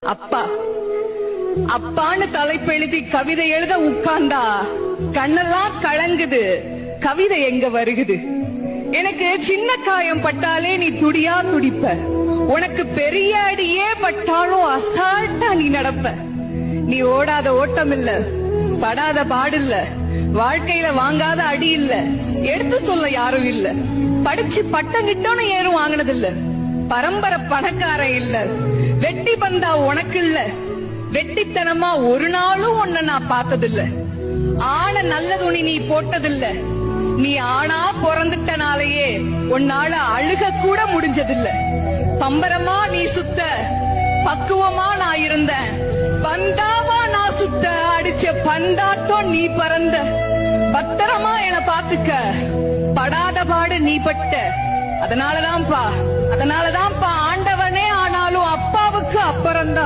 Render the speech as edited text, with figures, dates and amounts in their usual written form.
அப்பா அப்பான்னு தலைப்பெழுதி கவிதை எழுத உட்கார்ந்தா கண்ணெல்லாம் கலங்குது. கவிதை எங்க வருகுது? எனக்கு சின்ன காயம் பட்டாலே நீ துடியா துடிப்ப. உனக்கு பெரிய அடியே பட்டாலும் அசால்ட்டா நீ நடப்ப. நீ ஓடாத ஓட்டம் இல்ல, படாத பாடு இல்ல, வாழ்க்கையில வாங்காத அடி இல்ல, எடுத்து சொல்ல யாரும் இல்ல, படிச்சு பட்டம் கிட்டோன்னு ஏறும் வாங்கினது இல்ல, பரம்பரை பணக்காரன் இல்ல, வெட்டி பந்தா உனக்கு இல்ல, வெட்டித்தனமா ஒரு நாளும் உன்ன நான் பார்த்ததில்ல, ஆன நல்ல துணி நீ போட்டதில்ல, நீ ஆனா பிறந்துட்டனாலேயே உன்னால அழுக கூட முடிஞ்சதில்ல, பம்பரமா நீ சுத்த பக்குவமா நான் இருந்த, பந்தாவா நான் சுத்த அடிச்ச பந்தாட்டம் நீ பறந்த, பத்திரமா என பாத்துக்க படாத பாடு நீ பட்ட. அதனாலதான்ப்பா ஆண்டவனே ஆனாலும் அப்பாவுக்கு அப்புறம்தான்.